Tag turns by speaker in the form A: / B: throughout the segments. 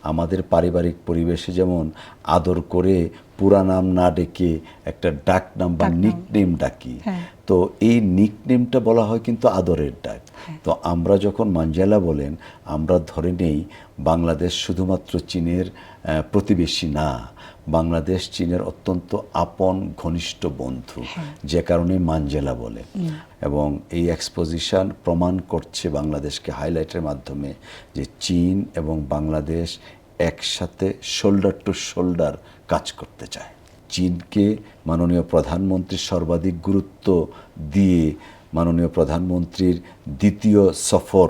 A: আমাদের পারিবারিক পরিবেশে যেমন আদর করে পুরা নাম না ডেকে একটা ডাক নাম বা নিকনেম ডাকি, তো এই নিকনেমটা বলা হয় কিন্তু আদরের ডাক। তো আমরা যখন মাঞ্জেলা বলেন, আমরা ধরে নেই বাংলাদেশ শুধুমাত্র চীনের প্রতিবেশী না, বাংলাদেশ চীনের অত্যন্ত আপন ঘনিষ্ঠ বন্ধু, যে কারণে মাঞ্জেলা বলে। এবং এই এক্সপোজিশন প্রমাণ করছে বাংলাদেশকে হাইলাইটের মাধ্যমে যে চীন এবং বাংলাদেশ একসাথে শোল্ডার টু শোল্ডার কাজ করতে চায়। চীনকে মাননীয় প্রধানমন্ত্রীর সর্বাধিক গুরুত্ব দিয়ে মাননীয় প্রধানমন্ত্রীর দ্বিতীয় সফর,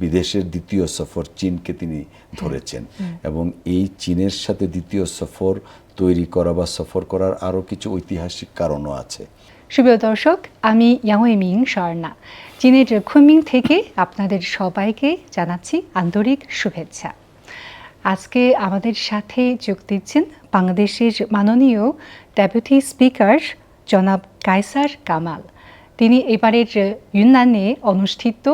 A: বিদেশের দ্বিতীয় সফর চীনকে তিনি ধরেছেন। এবং এই চীনের সাথে দ্বিতীয় সফর তৈরি করা বা সফর করার আরও কিছু ঐতিহাসিক কারণও আছে।
B: সুপ্রিয় দর্শক, আমি ইয়াংওয়েমিং স্বর্ণা, চীনের কুনমিং থেকে আপনাদের সবাইকে জানাচ্ছি আন্তরিক শুভেচ্ছা। আজকে আমাদের সাথে যোগ দিচ্ছেন বাংলাদেশের মাননীয় ডেপুটি স্পিকার জনাব কায়সার কামাল। তিনি এবারের ইউনানে অনুষ্ঠিত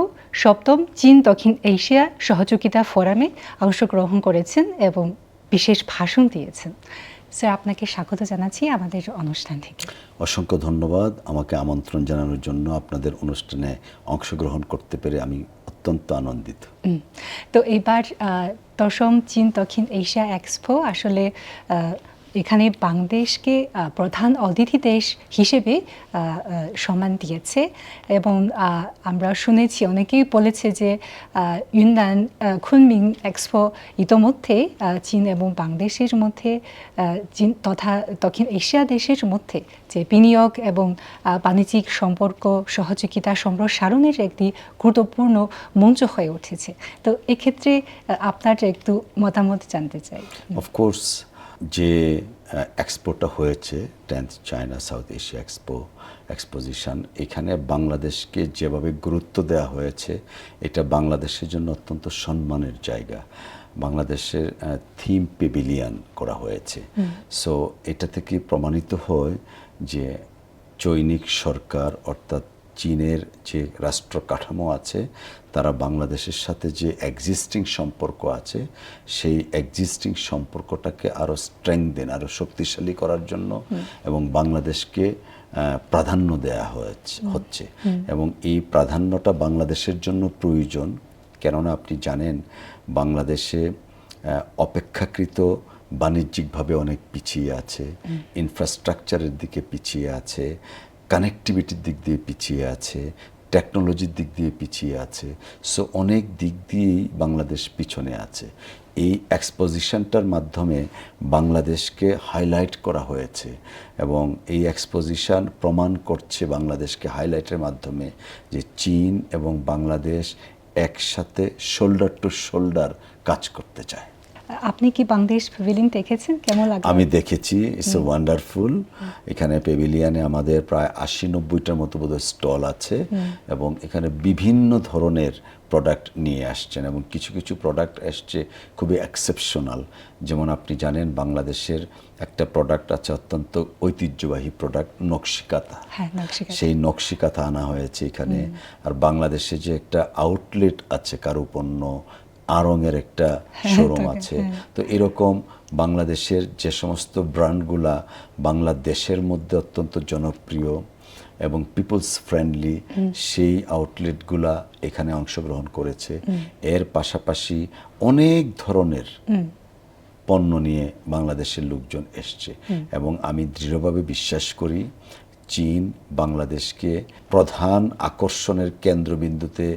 B: ৭ম চীন দক্ষিণ এশিয়া সহযোগিতা ফোরামে অংশগ্রহণ করেছেন এবং বিশেষ ভাষণ দিয়েছেন। স্যার, আপনাকে স্বাগত জানাচ্ছি আমাদের অনুষ্ঠান থেকে।
A: অসংখ্য ধন্যবাদ আমাকে আমন্ত্রণ জানানোর জন্য। আপনাদের অনুষ্ঠানে অংশগ্রহণ করতে পেরে আমি অত্যন্ত আনন্দিত।
B: তো এবার ১০ম চীন দক্ষিণ এশিয়া এক্সপো আসলে এখানে বাংলাদেশকে প্রধান অতিথি দেশ হিসেবে সম্মান দিয়েছে এবং আমরা শুনেছি, অনেকেই বলেছে যে ইউনান কুনমিং এক্সপো ইতোমধ্যে চীন এবং বাংলাদেশের মধ্যে, চীন তথা দক্ষিণ এশিয়া দেশের মধ্যে যে বিনিয়োগ এবং বাণিজ্যিক সম্পর্ক সহযোগিতা সম্প্রসারণের একটি গুরুত্বপূর্ণ মঞ্চ হয়ে উঠেছে। তো এক্ষেত্রে আপনার একটু মতামত জানতে চাই।
A: অফকোর্স, যে এক্সপোটা হয়েছে 10th China south Asia exposition, এখানে বাংলাদেশকে যেভাবে গুরুত্ব দেওয়া হয়েছে, এটা বাংলাদেশের জন্য অত্যন্ত সম্মানের জায়গা। বাংলাদেশের থিম পেভিলিয়ন করা হয়েছে। সো এটা থেকে প্রমাণিত হয় যে চৈনিক সরকার অর্থাৎ চীনের যে রাষ্ট্র কাঠামো আছে, তারা বাংলাদেশের সাথে যে এক্সিস্টিং সম্পর্ক আছে, সেই এক্সিস্টিং সম্পর্কটাকে আরও স্ট্রেংথেন, আরও শক্তিশালী করার জন্য এবং বাংলাদেশকে প্রাধান্য দেয়া হচ্ছে। এবং এই প্রাধান্যটা বাংলাদেশের জন্য প্রয়োজন, কেননা আপনি জানেন বাংলাদেশে অপেক্ষাকৃত বাণিজ্যিকভাবে অনেক পিছিয়ে আছে, ইনফ্রাস্ট্রাকচারের দিকে পিছিয়ে আছে, কানেক্টিভিটির দিক দিয়ে পিছিয়ে আছে, টেকনোলজির দিক দিয়ে পিছিয়ে আছে। সো অনেক দিক দিয়েই বাংলাদেশ পিছনে আছে। এই এক্সপোজিশনটার মাধ্যমে বাংলাদেশকে হাইলাইট করা হয়েছে এবং এই এক্সপোজিশন প্রমাণ করছে বাংলাদেশকে হাইলাইটের মাধ্যমে যে চীন এবং বাংলাদেশ একসাথে শোল্ডার টু শোল্ডার কাজ করতে চায়।
B: আপনি কি বাংলাদেশ প্যাভিলিয়ন দেখেছেন? কেমন লাগে?
A: আমি দেখেছি, ইটস ওয়ান্ডারফুল। এখানে প্যাভিলিয়নে আমাদের প্রায় ৮০-৯০টার মতো বোধহয় স্টল আছে এবং এখানে বিভিন্ন ধরনের প্রোডাক্ট নিয়ে আসছেন এবং কিছু কিছু প্রোডাক্ট আসছে খুবই এক্সেপশনাল। যেমন আপনি জানেন বাংলাদেশের একটা প্রোডাক্ট আছে অত্যন্ত ঐতিহ্যবাহী প্রোডাক্ট, নকশিকাঁথা। সেই নকশিকাঁথা আনা হয়েছে এখানে। আর বাংলাদেশে যে একটা আউটলেট আছে কারুপণ্য আড়ংয়ের একটা শোরুম আছে। তো এরকম বাংলাদেশের যে সমস্ত ব্র্যান্ডগুলা বাংলাদেশের মধ্যে অত্যন্ত জনপ্রিয় এবং পিপলস ফ্রেন্ডলি, সেই আউটলেটগুলা এখানে অংশগ্রহণ করেছে। এর পাশাপাশি অনেক ধরনের পণ্য নিয়ে বাংলাদেশের লোকজন এসছে এবং আমি দৃঢ়ভাবে বিশ্বাস করি চীন বাংলাদেশকে প্রধান আকর্ষণের কেন্দ্রবিন্দুতে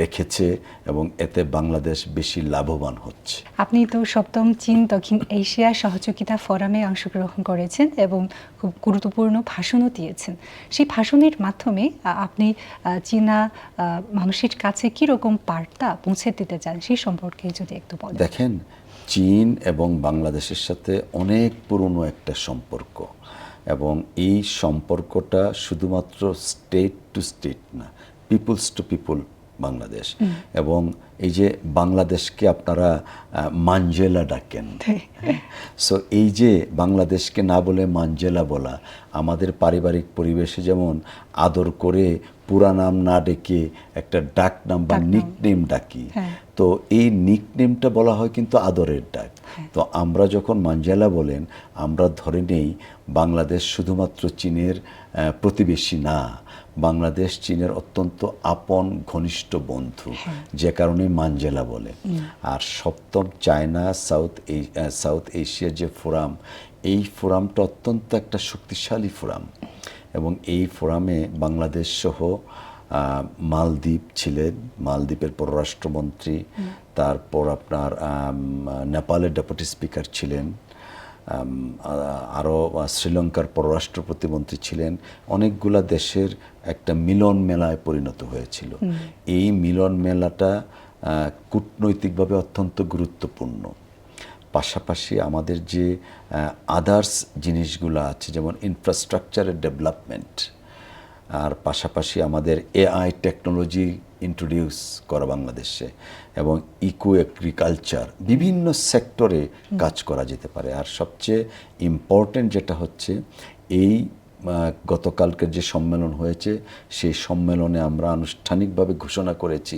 A: রেখেছে এবং এতে বাংলাদেশ বেশি লাভবান হচ্ছে।
B: আপনি তো ৭ম চীন দক্ষিণ এশিয়া সহযোগিতা ফোরামে অংশগ্রহণ করেছেন এবং খুব গুরুত্বপূর্ণ ভাষণও দিয়েছেন। সেই ভাষণের মাধ্যমে আপনি চীনা মানুষের কাছে কীরকম বার্তা পৌঁছে দিতে চান সেই সম্পর্কে যদি একটু বলেন।
A: দেখেন, চীন এবং বাংলাদেশের সাথে অনেক পুরনো একটা সম্পর্ক এবং এই সম্পর্কটা শুধুমাত্র স্টেট টু স্টেট না, পিপলস টু পিপল বাংলাদেশ। এবং এই যে বাংলাদেশকে আপনারা মাঞ্জেলা ডাকেন, সো এই যে বাংলাদেশকে না বলে মাঞ্জেলা বলা, আমাদের পারিবারিক পরিবেশে যেমন আদর করে পুরা নাম না ডেকে একটা ডাক নাম বা
B: ডাকনাম।
A: নিকনেম ডাকি।
B: হ্যাঁ।
A: তো এই নিকনেমটা বলা হয় কিন্তু আদরের ডাক। তো আমরা যখন মাঞ্জেলা বলেন, আমরা ধরে নেই বাংলাদেশ শুধুমাত্র চীনের প্রতিবেশী না, বাংলাদেশ চীনের অত্যন্ত আপন ঘনিষ্ঠ বন্ধু, যে কারণে মাঞ্জেলা বলে। আর সপ্তম চায়না সাউথ এশিয়ার যে ফোরাম, এই ফোরামটা অত্যন্ত একটা শক্তিশালী ফোরাম, এবং এই ফোরামে বাংলাদেশ সহ মালদ্বীপ ছিলেন, মালদ্বীপের পররাষ্ট্রমন্ত্রী, তারপর আপনার নেপালের ডেপুটি স্পিকার ছিলেন, আরও শ্রীলঙ্কার পররাষ্ট্র প্রতিমন্ত্রী ছিলেন। অনেকগুলা দেশের একটা মিলন মেলায় পরিণত হয়েছিল। এই মিলন মেলাটা কূটনৈতিকভাবে অত্যন্ত গুরুত্বপূর্ণ। পাশাপাশি আমাদের যে আদার্স জিনিসগুলো আছে, যেমন ইনফ্রাস্ট্রাকচারের ডেভেলপমেন্ট, আর পাশাপাশি আমাদের এআই টেকনোলজি ইন্ট্রোডিউস করা বাংলাদেশে, এবং ইকো এগ্রিকালচার, বিভিন্ন সেক্টরে কাজ করা যেতে পারে। আর সবচেয়ে ইম্পর্টেন্ট যেটা হচ্ছে, এই গতকালকের যে সম্মেলন হয়েছে, সেই সম্মেলনে আমরা আনুষ্ঠানিকভাবে ঘোষণা করেছি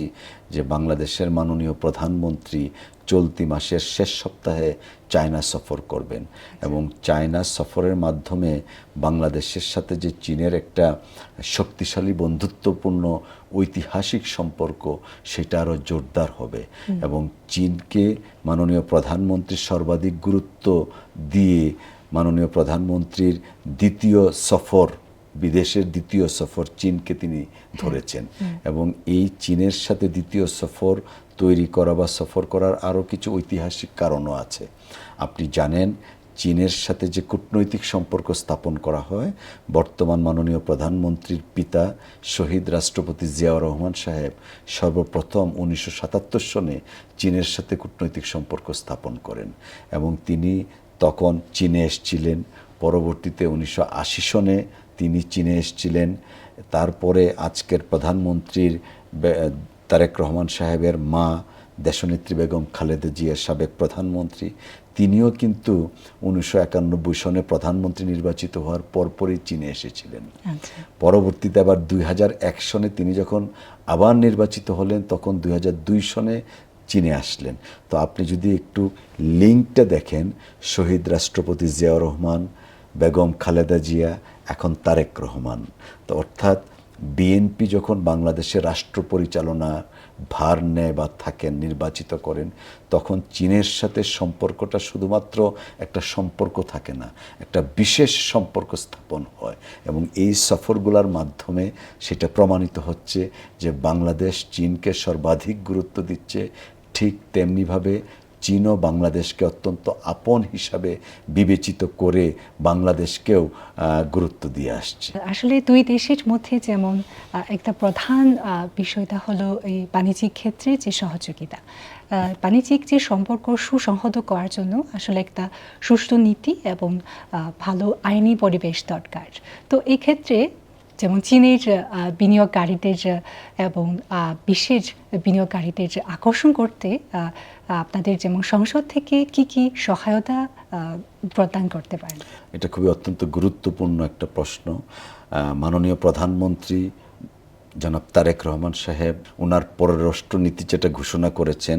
A: যে বাংলাদেশের মাননীয় প্রধানমন্ত্রী চলতি মাসের শেষ সপ্তাহে চায়না সফর করবেন, এবং চায়না সফরের মাধ্যমে বাংলাদেশের সাথে যে চীনের একটা শক্তিশালী বন্ধুত্বপূর্ণ ঐতিহাসিক সম্পর্ক, সেটা আরও জোরদার হবে। এবং চীনকে মাননীয় প্রধানমন্ত্রীর সর্বাধিক গুরুত্ব দিয়ে মাননীয় প্রধানমন্ত্রীর দ্বিতীয় সফর, বিদেশের দ্বিতীয় সফর চীনকে তিনি ধরেছেন। এবং এই চীনের সাথে দ্বিতীয় সফর তৈরি করা বা সফর করার আরও কিছু ঐতিহাসিক কারণও আছে। আপনি জানেন, চীনের সাথে যে কূটনৈতিক সম্পর্ক স্থাপন করা হয়, বর্তমান মাননীয় প্রধানমন্ত্রীর পিতা শহীদ রাষ্ট্রপতি জিয়াউর রহমান সাহেব সর্বপ্রথম 1977 সনে চীনের সাথে কূটনৈতিক সম্পর্ক স্থাপন করেন, এবং তিনি তখন চীনে এসেছিলেন। পরবর্তীতে 1980 সনে তিনি চীনে এসেছিলেন। তারপরে আজকের প্রধানমন্ত্রীর তারেক রহমান সাহেবের মা দেশনেত্রী বেগম খালেদা জিয়া, সাবেক প্রধানমন্ত্রী, তিনিও কিন্তু 1991 সনে প্রধানমন্ত্রী নির্বাচিত হওয়ার পরপরই চীনে এসেছিলেন। পরবর্তীতে আবার 2001 সনে তিনি যখন আবার নির্বাচিত হলেন, তখন 2002 সনে চীনে আসলেন। তো আপনি যদি একটু লিঙ্কটা দেখেন, শহীদ রাষ্ট্রপতি জিয়াউর রহমান, বেগম খালেদা জিয়া, এখন তারেক রহমান। তো অর্থাৎ বিএনপি যখন বাংলাদেশের রাষ্ট্র পরিচালনা ভার নেয় বা থাকেন, নির্বাচিত করেন, তখন চীনের সাথে সম্পর্কটা শুধুমাত্র একটা সম্পর্ক থাকে না, একটা বিশেষ সম্পর্ক স্থাপন হয়। এবং এই সফরগুলোর মাধ্যমে সেটা প্রমাণিত হচ্ছে যে বাংলাদেশ চীনকে সর্বাধিক গুরুত্ব দিচ্ছে, ঠিক তেমনিভাবে চীনও বাংলাদেশকে অত্যন্ত আপন হিসাবে বিবেচিত করে বাংলাদেশকেও গুরুত্ব দিয়ে আসছে।
B: আসলে দুই দেশের মধ্যে যেমন একটা প্রধান বিষয়টা হলো এই বাণিজ্যিক ক্ষেত্রে যে সহযোগিতা, বাণিজ্যিক যে সম্পর্ক সুসংহত করার জন্য আসলে একটা সুষ্ঠু নীতি এবং ভালো আইনি পরিবেশ দরকার। তো এই ক্ষেত্রে যেমন চীনের বিনিয়োগকারীদের এবং বিশ্বের বিনিয়োগকারীদের আকর্ষণ করতে আপনাদের যেমন সংসদ থেকে কি কি সহায়তা প্রদান করতে পারেন?
A: এটা খুবই অত্যন্ত গুরুত্বপূর্ণ একটা প্রশ্ন। মাননীয় প্রধানমন্ত্রী জনাব তারেক রহমান সাহেব ওনার পররাষ্ট্রনীতি যেটা ঘোষণা করেছেন,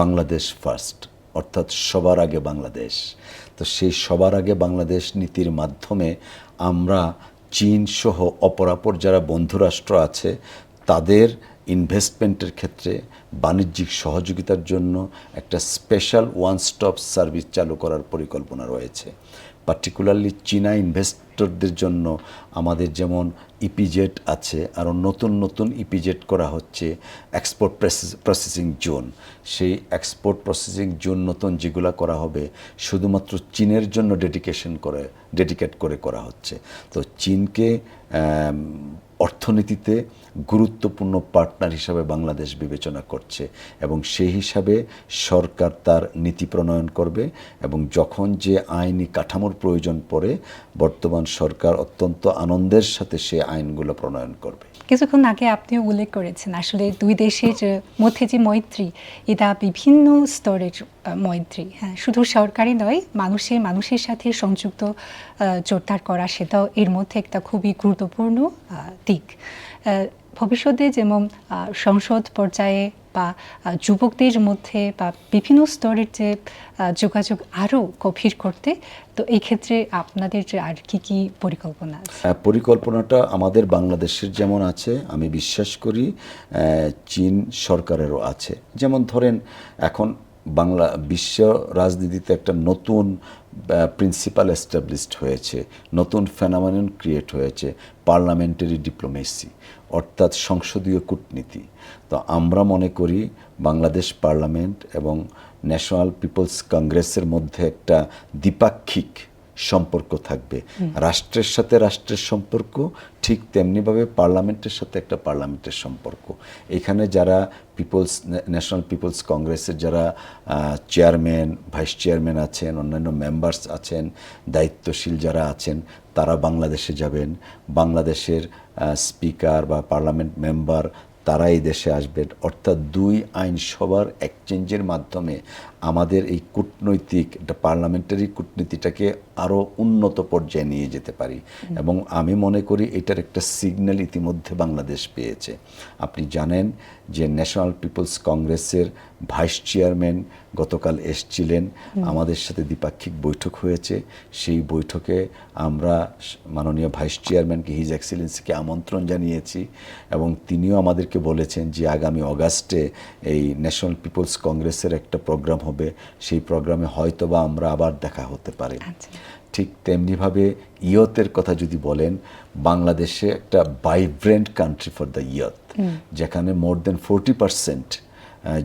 A: বাংলাদেশ ফার্স্ট, অর্থাৎ সবার আগে বাংলাদেশ। তো সেই সবার আগে বাংলাদেশ নীতির মাধ্যমে আমরা চীন সহ অপরাপর যারা বন্ধুরাষ্ট্র আছে, তাদের ইনভেস্টমেন্টের ক্ষেত্রে বাণিজ্যিক সহযোগিতার জন্য একটা স্পেশাল ওয়ান স্টপ সার্ভিস চালু করার পরিকল্পনা রয়েছে। পার্টিকুলারলি চীনা ইনভেস্টরদের জন্য আমাদের যেমন ইপিজেড আছে, আরও নতুন নতুন ইপিজেড করা হচ্ছে, এক্সপোর্ট প্রসেসিং জোন। সেই এক্সপোর্ট প্রসেসিং জোন নতুন যেগুলো করা হবে, শুধুমাত্র চীনের জন্য ডেডিকেট করে করা হচ্ছে। তো চীনকে অর্থনীতিতে গুরুত্বপূর্ণ পার্টনার হিসাবে বাংলাদেশ বিবেচনা করছে, এবং সেই হিসাবে সরকার তার নীতি প্রণয়ন করবে, এবং যখন যে আইনি কাঠামোর প্রয়োজন পড়ে, বর্তমান সরকার অত্যন্ত আনন্দের সাথে সে আইনগুলো প্রণয়ন করবে।
B: কিছুক্ষণ আগে আপনিও উল্লেখ করেছেন আসলে দুই দেশের মধ্যে যে মৈত্রী, এটা বিভিন্ন স্তরের মৈত্রী। হ্যাঁ, শুধু সরকারি নয়, মানুষের সাথে সংযুক্ত জোরদার করা, সেটাও এর মধ্যে একটা খুবই গুরুত্বপূর্ণ দিক। ভবিষ্যতে যেমন সংসদ পর্যায়ে বা যুবকদের মধ্যে বা বিভিন্ন স্তরের যে যোগাযোগ আরও গভীর করতে, তো এই ক্ষেত্রে আপনাদের যে আর কি পরিকল্পনা আছে?
A: পরিকল্পনাটা আমাদের বাংলাদেশের যেমন আছে, আমি বিশ্বাস করি চীন সরকারেরও আছে। যেমন ধরেন এখন বিশ্ব রাজনীতিতে একটা নতুন প্রিন্সিপাল এস্টাবলিশড হয়েছে, নতুন ফেনোমেনন ক্রিয়েট হয়েছে, পার্লামেন্টারি ডিপ্লোমেসি, অর্থাৎ সংসদীয় কূটনীতি। তো আমরা মনে করি বাংলাদেশ পার্লামেন্ট এবং ন্যাশনাল পিপলস কংগ্রেসের মধ্যে একটা দ্বিপাক্ষিক সম্পর্ক থাকবে। রাষ্ট্রের সাথে রাষ্ট্রের সম্পর্ক, ঠিক তেমনিভাবে পার্লামেন্টের সাথে একটা পার্লামেন্টের সম্পর্ক। এখানে যারা ন্যাশনাল পিপলস কংগ্রেসের যারা চেয়ারম্যান, ভাইস চেয়ারম্যান আছেন, অন্যান্য মেম্বার্স আছেন, দায়িত্বশীল যারা আছেন, তারা বাংলাদেশে যাবেন। বাংলাদেশের স্পিকার বা পার্লামেন্ট মেম্বার তারা এই দেশে আসবেন। অর্থাৎ দুই আইনসভার এক্সচেঞ্জের মাধ্যমে আমাদের এই কূটনৈতিক একটা পার্লামেন্টারি কূটনীতিটাকে আরও উন্নত পর্যায়ে নিয়ে যেতে পারি। এবং আমি মনে করি এটার একটা সিগন্যাল ইতিমধ্যে বাংলাদেশ পেয়েছে। আপনি জানেন যে ন্যাশনাল পিপলস কংগ্রেসের ভাইস চেয়ারম্যান গতকাল এসছিলেন, আমাদের সাথে দ্বিপাক্ষিক বৈঠক হয়েছে। সেই বৈঠকে আমরা মাননীয় ভাইস চেয়ারম্যানকে, হিজ এক্সেলেন্সিকে আমন্ত্রণ জানিয়েছি এবং তিনিও আমাদেরকে বলেছেন যে আগামী অগাস্টে এই ন্যাশনাল পিপলস কংগ্রেসের একটা প্রোগ্রাম হবে, সেই প্রোগ্রামে হয়তোবা আমরা আবার দেখা হতে পারে। ঠিক তেমনিভাবে ইয়তের কথা যদি বলেন, বাংলাদেশে একটা vibrant country for the youth, যেখানে মোর দেন 40%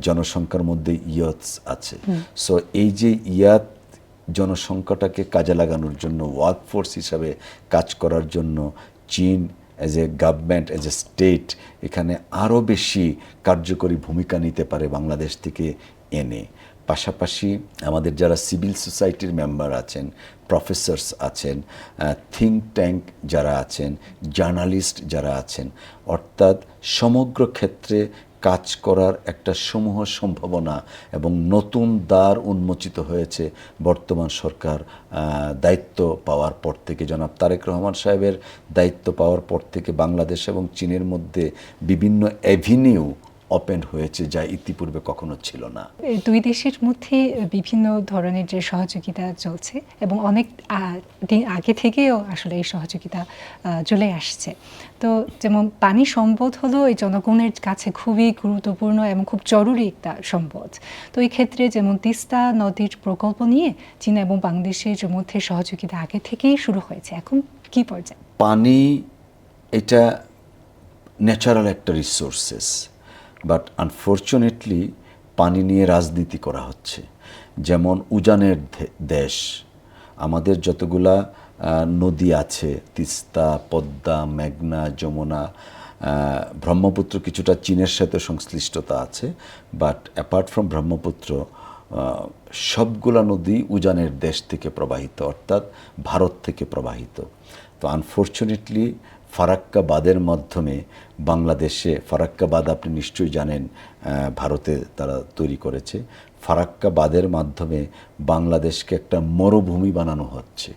A: জনসংখ্যার মধ্যে ইয়থ আছে। সো এই যে ইয়াত জনসংখ্যাটাকে কাজে লাগানোর জন্য, ওয়ার্কফোর্স হিসাবে কাজ করার জন্য চীন as a government, as a state এখানে আরও বেশি কার্যকরী ভূমিকা নিতে পারে বাংলাদেশ থেকে এনে। পাশাপাশি আমাদের যারা সিভিল সোসাইটির মেম্বার আছেন, প্রফেসরস আছেন, থিঙ্ক ট্যাঙ্ক যারা আছেন, জার্নালিস্ট যারা আছেন, অর্থাৎ সমগ্র ক্ষেত্রে কাজ করার একটা সমূহ সম্ভাবনা এবং নতুন দ্বার উন্মোচিত হয়েছে বর্তমান সরকার দায়িত্ব পাওয়ার পর থেকে। জনাব তারেক রহমান সাহেবের দায়িত্ব পাওয়ার পর থেকে বাংলাদেশ এবং চীনের মধ্যে বিভিন্ন অ্যাভিনিউ ওপেন হয়েছে, যা ইতিপূর্বে কখনো ছিল না।
B: দুই দেশের মধ্যে বিভিন্ন ধরনের যে সহযোগিতা চলছে এবং অনেক দিন আগে থেকেও আসলে এই সহযোগিতা চলে আসছে। তো যেমন পানি সম্পদ হলো এই জনগণের কাছে খুবই গুরুত্বপূর্ণ এবং খুব জরুরি একটা সম্পদ। তো এই ক্ষেত্রে যেমন তিস্তা নদীর প্রকল্প নিয়ে চীন এবং বাংলাদেশের মধ্যে সহযোগিতা আগে থেকেই শুরু হয়েছে, এখন কি পর্যায়ে?
A: পানি এটা ন্যাচারাল একটা রিসোর্সেস, বাট আনফর্চুনেটলি পানি নিয়ে রাজনীতি করা হচ্ছে। যেমন উজানের দেশ, আমাদের যতগুলা নদী আছে, তিস্তা, পদ্মা, মেঘনা, যমুনা, ব্রহ্মপুত্র কিছুটা চীনের সাথে সংশ্লিষ্টতা আছে, বাট অ্যাপার্ট ফ্রম ব্রহ্মপুত্র সবগুলা নদী উজানের দেশ থেকে প্রবাহিত, অর্থাৎ ভারত থেকে প্রবাহিত। তো আনফর্চুনেটলি ফারাক্কা বাঁধের মাধ্যমে বাংলাদেশে, ফারাক্কা বাঁধ আপনি নিশ্চয়ই জানেন, ভারতে তারা তৈরি করেছে। ফারাক্কা বাঁধের মাধ্যমে বাংলাদেশকে একটা মরুভূমি বানানো হচ্ছে।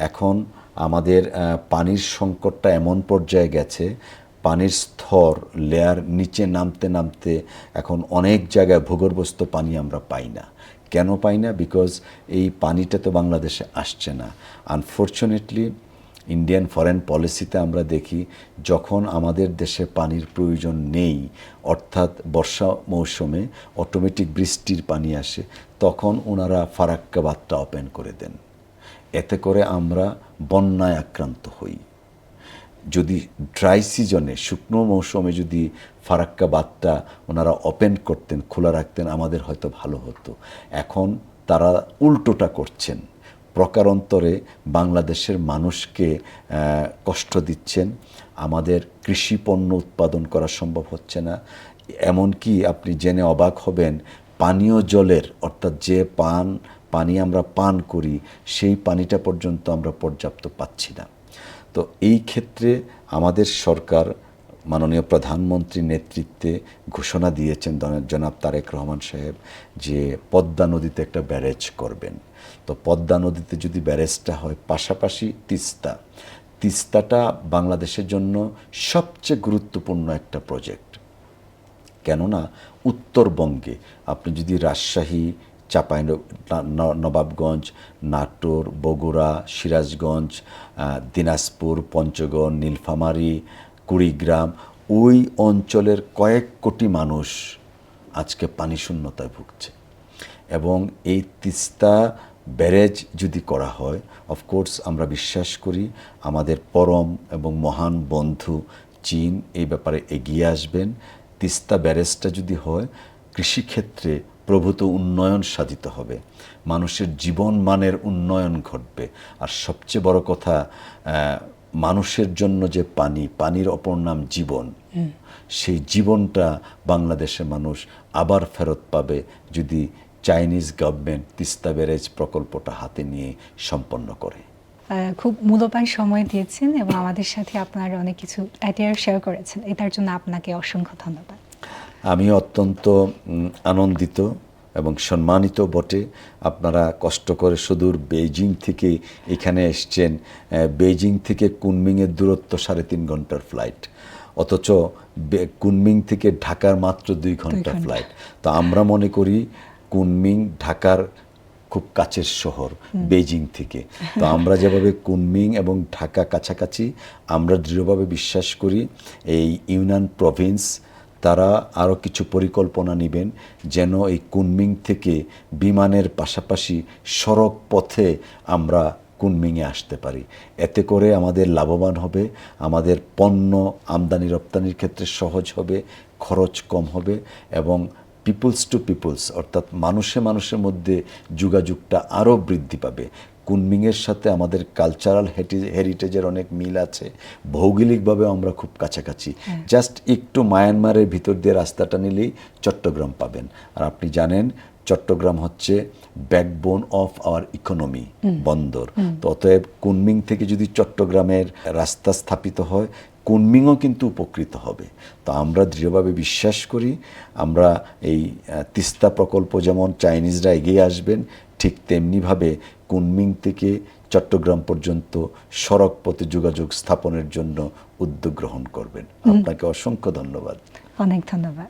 A: এখন আমাদের পানির সংকটটা এমন পর্যায়ে গেছে, পানির স্তর লেয়ার নিচে নামতে নামতে এখন অনেক জায়গায় ভূগর্ভস্থ পানি আমরা পাই না। কেন পাই না? বিকজ এই পানিটা তো বাংলাদেশে আসছে না। আনফর্চুনেটলি ইন্ডিয়ান ফরেন পলিসিতে আমরা দেখি, যখন আমাদের দেশে পানির প্রয়োজন নেই, অর্থাৎ বর্ষা মৌসুমে অটোমেটিক বৃষ্টির পানি আসে, তখন ওনারা ফারাক্কা বাঁধটা ওপেন করে দেন। এতে করে আমরা বন্যায় আক্রান্ত হই। যদি ড্রাই সিজনে, শুকনো মৌসুমে যদি ফারাক্কা বাঁধটা ওনারা ওপেন করতেন, খোলা রাখতেন, আমাদের হয়তো ভালো হতো। এখন তারা উল্টোটা করছেন, প্রকারান্তরে বাংলাদেশের মানুষকে কষ্ট দিচ্ছেন। আমাদের কৃষি পণ্য উৎপাদন করা সম্ভব হচ্ছে না। এমনকি আপনি জেনে অবাক হবেন, পানীয় জলের, অর্থাৎ যে পানি আমরা পান করি, সেই পানিটা পর্যন্ত আমরা পর্যাপ্ত পাচ্ছি না। তো এই ক্ষেত্রে আমাদের সরকার মাননীয় প্রধানমন্ত্রীর নেতৃত্বে ঘোষণা দিয়েছেন জনাব তারেক রহমান সাহেব যে পদ্মা নদীতে একটা ব্যারেজ করবেন। তো পদ্মা নদীতে যদি ব্যারেজটা হয়, পাশাপাশি তিস্তাটা বাংলাদেশের জন্য সবচেয়ে গুরুত্বপূর্ণ একটা প্রজেক্ট। কেননা উত্তরবঙ্গে আপনি যদি রাজশাহী, নবাবগঞ্জ, নাটোর, বগুড়া, সিরাজগঞ্জ, দিনাজপুর, পঞ্চগড়, নীলফামারী, কুড়িগ্রাম, ওই অঞ্চলের কয়েক কোটি মানুষ আজকে পানি শূন্যতায় ভুগছে। এবং এই তিস্তা ব্যারেজ যদি করা হয়, অফকোর্স আমরা বিশ্বাস করি আমাদের পরম এবং মহান বন্ধু চীন এই ব্যাপারে এগিয়ে আসবেন। তিস্তা ব্যারেজটা যদি হয়, কৃষিক্ষেত্রে প্রভূত উন্নয়ন সাধিত হবে, মানুষের জীবন মানের উন্নয়ন ঘটবে। আর সবচেয়ে বড় কথা, মানুষের জন্য যে পানির অপর নাম জীবন, সেই জীবনটা বাংলাদেশের মানুষ আবার ফেরত পাবে যদি চাইনিজ গভর্নমেন্ট তিস্তা ব্যারেজ প্রকল্পটা হাতে নিয়ে সম্পন্ন করে।
B: খুব মূল্যবান সময় দিয়েছেন এবং আমাদের সাথে আপনার অনেক কিছু আইডিয়া শেয়ার করেছেন, এটার জন্য আপনাকে অসংখ্য ধন্যবাদ।
A: আমি অত্যন্ত আনন্দিত এবং সম্মানিত বটে। আপনারা কষ্ট করে সুদূর বেইজিং থেকে এখানে এসছেন। বেইজিং থেকে কুনমিংয়ের দূরত্ব 3.5 ঘন্টার ফ্লাইট, অথচ কুনমিং থেকে ঢাকার মাত্র 2 ঘন্টার ফ্লাইট। তো আমরা মনে করি কুনমিং ঢাকার খুব কাছের শহর বেইজিং থেকে। তো আমরা যেভাবে কুনমিং এবং ঢাকা কাছাকাছি, আমরা দৃঢ়ভাবে বিশ্বাস করি এই ইউনান প্রভিন্স তারা আরও কিছু পরিকল্পনা নেবেন যেন এই কুনমিং থেকে বিমানের পাশাপাশি সড়ক পথে আমরা কুনমিংয়ে আসতে পারি। এতে করে আমাদের লাভবান হবে, আমাদের পণ্য আমদানি রপ্তানির ক্ষেত্রে সহজ হবে, খরচ কম হবে এবং পিপলস টু পিপলস অর্থাৎ মানুষের মধ্যে যোগাযোগটা আরও বৃদ্ধি পাবে। কুনমিংয়ের সাথে আমাদের কালচারাল হেরিটেজের অনেক মিল আছে, ভৌগোলিকভাবে আমরা খুব কাছাকাছি। জাস্ট একটু মায়ানমারের ভিতর দিয়ে রাস্তাটা নিলেই চট্টগ্রাম পাবেন। আর আপনি জানেন চট্টগ্রাম হচ্ছে ব্যাকবোন অফ আওয়ার ইকোনমি, বন্দর। তো অতএব কুনমিং থেকে যদি চট্টগ্রামের রাস্তা স্থাপিত হয়, কুনমিংও কিন্তু উপকৃত হবে। তো আমরা দৃঢ়ভাবে বিশ্বাস করি আমরা এই তিস্তা প্রকল্প যেমন চাইনিজরা এগিয়ে আসবেন, ঠিক তেমনিভাবে কুনমিং থেকে চট্টগ্রাম পর্যন্ত সড়ক পথে যোগাযোগ স্থাপনের জন্য উদ্যোগ গ্রহণ করবেন। আপনাকে অসংখ্য ধন্যবাদ।
B: অনেক ধন্যবাদ।